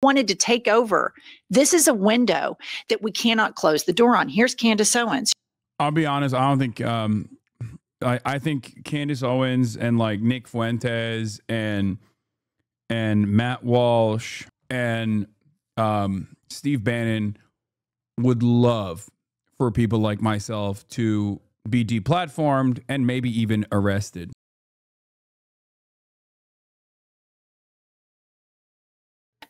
wanted to take over. This is a window that we cannot close the door on. Here's Candace Owens. I'll be honest. I don't think, I think Candace Owens and like Nick Fuentes and Matt Walsh and Steve Bannon would love for people like myself to be deplatformed and maybe even arrested.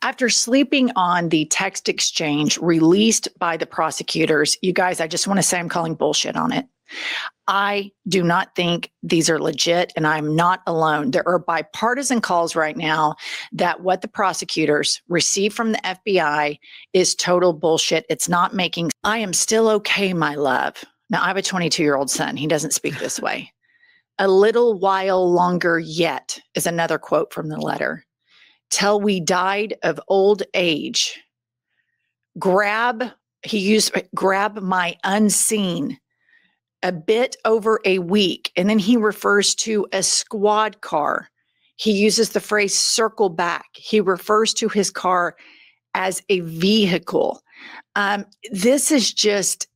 After sleeping on the text exchange released by the prosecutors, you guys, I just want to say I'm calling bullshit on it. I do not think these are legit, and I'm not alone. There are bipartisan calls right now that what the prosecutors received from the FBI is total bullshit. It's not making. I am still okay, my love. Now, I have a 22-year-old son. He doesn't speak this way. A little while longer yet is another quote from the letter. Till we died of old age. Grab my unseen. A bit over a week. And then he refers to a squad car. He uses the phrase circle back. He refers to his car as a vehicle. This is just,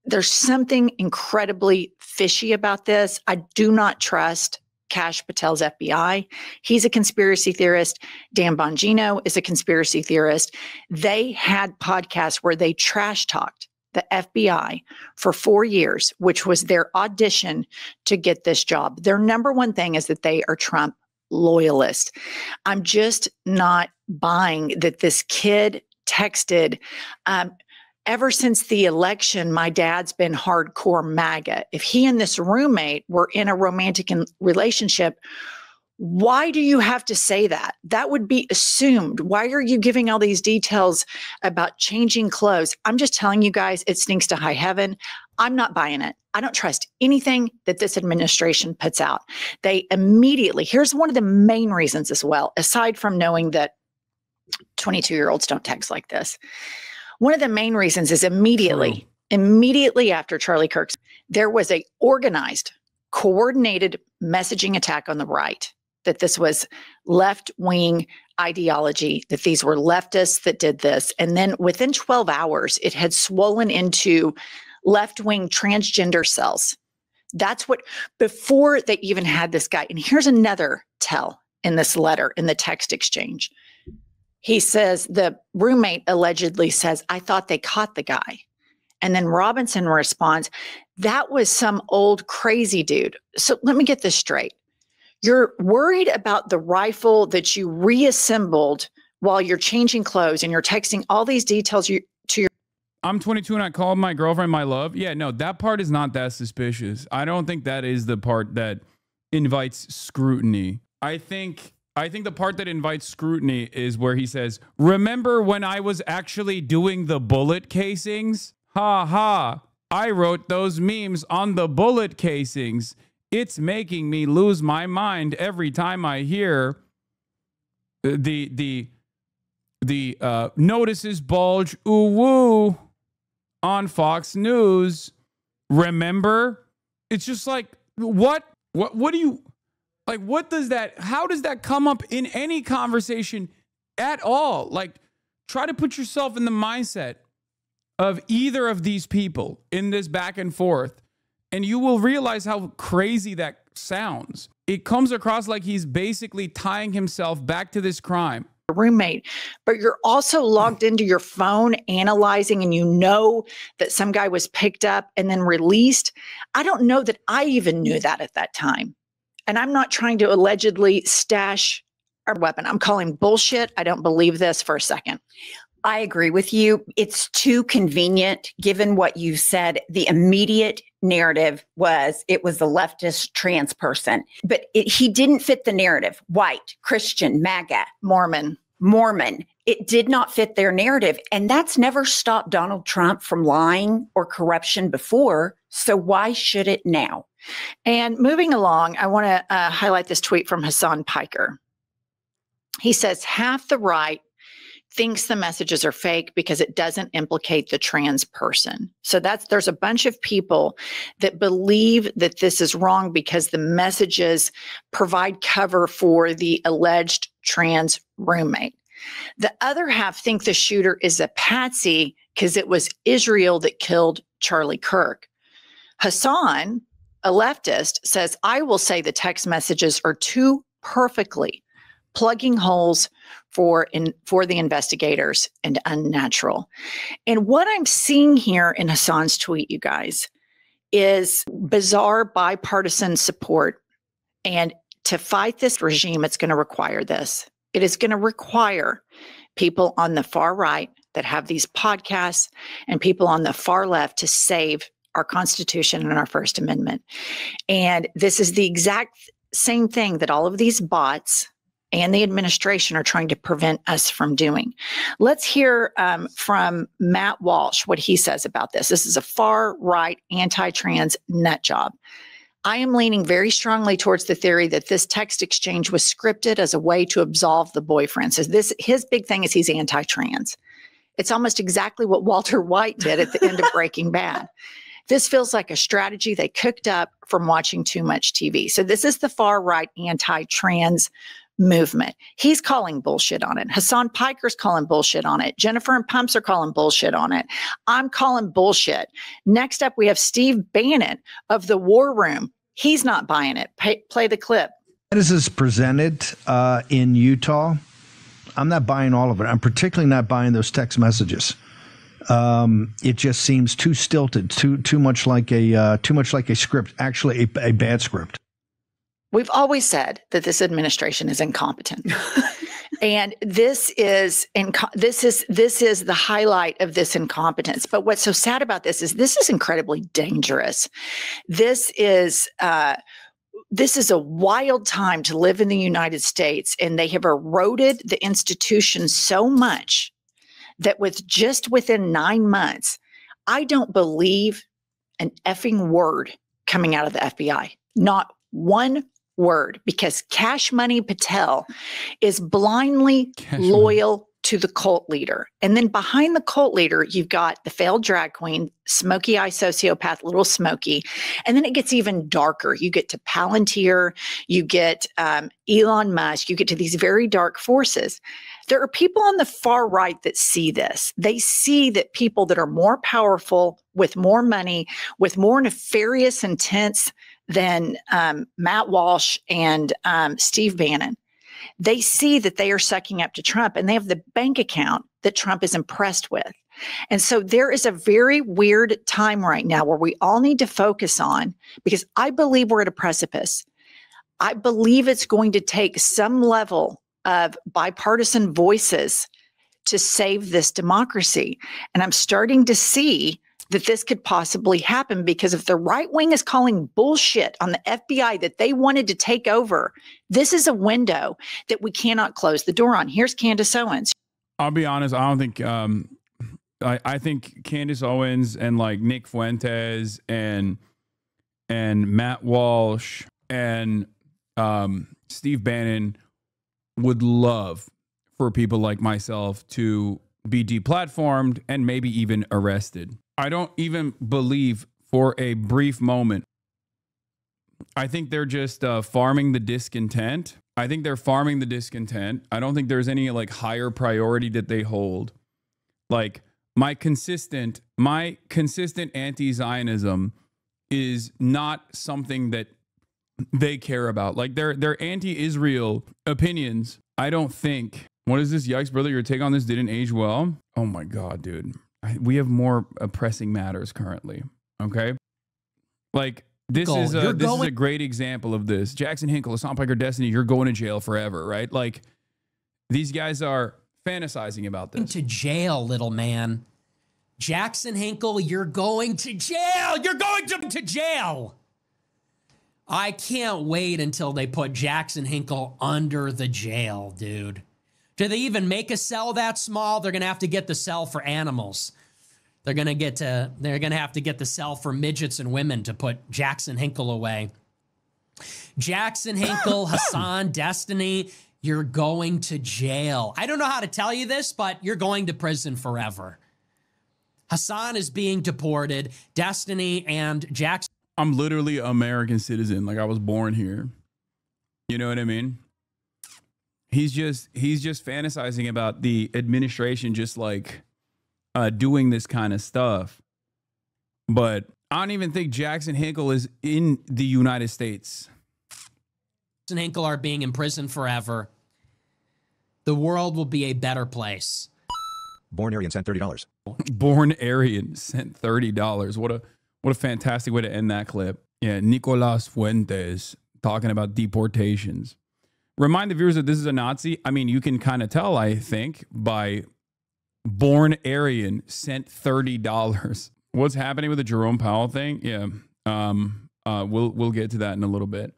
there's something incredibly fishy about this. I do not trust Kash Patel's FBI. He's a conspiracy theorist. Dan Bongino is a conspiracy theorist. They had podcasts where they trash talked the FBI for 4 years, which was their audition to get this job. Their number one thing is that they are Trump loyalists. I'm just not buying that this kid texted, ever since the election, my dad's been hardcore MAGA. If he and this roommate were in a romantic relationship, why do you have to say that? That would be assumed. Why are you giving all these details about changing clothes? I'm just telling you guys, it stinks to high heaven. I'm not buying it. I don't trust anything that this administration puts out. They immediately, here's one of the main reasons as well, aside from knowing that 22-year-olds don't text like this. One of the main reasons is immediately after Charlie Kirk, there was a organized, coordinated messaging attack on the right, that this was left-wing ideology, that these were leftists that did this. And then within 12 hours, it had swollen into left-wing transgender cells. That's what, before they even had this guy. And here's another tell in this letter, in the text exchange. He says, the roommate allegedly says, I thought they caught the guy. And then Robinson responds, that was some old crazy dude. So let me get this straight. You're worried about the rifle that you reassembled while you're changing clothes and you're texting all these details to your. I'm 22 and I called my girlfriend my love. Yeah, no, that part is not that suspicious. I don't think that is the part that invites scrutiny. I think the part that invites scrutiny is where he says, remember when I was actually doing the bullet casings? Ha ha. I wrote those memes on the bullet casings. It's making me lose my mind every time I hear the notices bulge ooh woo on Fox News. Remember? It's just like, what do you, like, what does that, how does that come up in any conversation at all? Like, try to put yourself in the mindset of either of these people in this back and forth, and you will realize how crazy that sounds. It comes across like he's basically tying himself back to this crime. Roommate, but you're also logged into your phone analyzing, and you know that some guy was picked up and then released. I don't know that I even knew that at that time. And I'm not trying to allegedly stash a weapon. I'm calling bullshit. I don't believe this for a second. I agree with you. It's too convenient, given what you said. The immediate narrative was it was a leftist trans person, but he didn't fit the narrative. White, Christian, MAGA, Mormon. It did not fit their narrative. And that's never stopped Donald Trump from lying or corruption before. So why should it now? And moving along, I want to highlight this tweet from Hasan Piker. He says, half the right thinks the messages are fake because it doesn't implicate the trans person. So there's a bunch of people that believe that this is wrong because the messages provide cover for the alleged trans roommate. The other half think the shooter is a patsy because it was Israel that killed Charlie Kirk. Hasan, a leftist, says, I will say the text messages are too perfectly plugging holes for the investigators and unnatural. And what I'm seeing here in Hasan's tweet, you guys, is bizarre bipartisan support. And to fight this regime, it's going to require this. It is going to require people on the far right that have these podcasts and people on the far left to save our Constitution and our First Amendment. And this is the exact same thing that all of these bots and the administration are trying to prevent us from doing. Let's hear from Matt Walsh what he says about this. This is a far right anti-trans nut job. I am leaning very strongly towards the theory that this text exchange was scripted as a way to absolve the boyfriend. So his big thing is he's anti-trans. It's almost exactly what Walter White did at the end of Breaking Bad. This feels like a strategy they cooked up from watching too much TV. So this is the far right anti-trans movement. He's calling bullshit on it. Hasan Piker's calling bullshit on it. Jennifer and Pumps are calling bullshit on it. I'm calling bullshit. Next up, we have Steve Bannon of the War Room. He's not buying it. Play the clip. This is presented in Utah. I'm not buying all of it. I'm particularly not buying those text messages. It just seems too stilted, too much like a script, actually a bad script. We've always said that this administration is incompetent. And this is the highlight of this incompetence. But what's so sad about this is incredibly dangerous. This is a wild time to live in the United States, and they have eroded the institution so much that within 9 months, I don't believe an effing word coming out of the FBI. Not one word, because Cash Money Patel is blindly loyal to the cult leader. And then behind the cult leader, you've got the failed drag queen, smoky eye sociopath, Little Smokey. And then it gets even darker. You get to Palantir, you get Elon Musk, you get to these very dark forces. There are people on the far right that see this. They see that people that are more powerful, with more money, with more nefarious intents than Matt Walsh and Steve Bannon, they see that they are sucking up to Trump, and they have the bank account that Trump is impressed with. And so there is a very weird time right now where we all need to focus on, because I believe we're at a precipice. I believe it's going to take some level of bipartisan voices to save this democracy. And I'm starting to see that this could possibly happen, because if the right wing is calling bullshit on the FBI that they wanted to take over, this is a window that we cannot close the door on. Here's Candace Owens. I'll be honest. I don't think, I think Candace Owens and like Nick Fuentes and Matt Walsh and Steve Bannon would love for people like myself to be deplatformed and maybe even arrested. I don't even believe for a brief moment. I think they're just farming the discontent. I think they're farming the discontent. I don't think there's any like higher priority that they hold. Like my consistent anti-Zionism is not something that they care about. Like their anti-Israel opinions, I don't think. What is this? Yikes, brother, your take on this didn't age well. Oh my God, dude. We have more pressing matters currently. Okay. Like this is a great example of this. Jackson Hinkle, Hasan Piker, Destiny, you're going to jail forever, right? Like these guys are fantasizing about this. To jail, little man. Jackson Hinkle, you're going to jail. You're going to jail. I can't wait until they put Jackson Hinkle under the jail, dude. Do they even make a cell that small? They're going to have to get the cell for animals. They're going to have to get the cell for midgets and women to put Jackson Hinkle away. Jackson Hinkle, Hasan, Destiny, you're going to jail. I don't know how to tell you this, but you're going to prison forever. Hasan is being deported. Destiny and Jackson. I'm literally an American citizen. Like I was born here. You know what I mean? He's just fantasizing about the administration just like doing this kind of stuff. But I don't even think Jackson Hinkle is in the United States. Jackson Hinkle are being imprisoned forever. The world will be a better place. Born Aryan sent $30. Born Aryan sent $30. What a fantastic way to end that clip. Yeah, Nicolas Fuentes talking about deportations. Remind the viewers that this is a Nazi. I mean, you can kind of tell, I think, by Born Aryan sent $30. What's happening with the Jerome Powell thing? Yeah, we'll get to that in a little bit.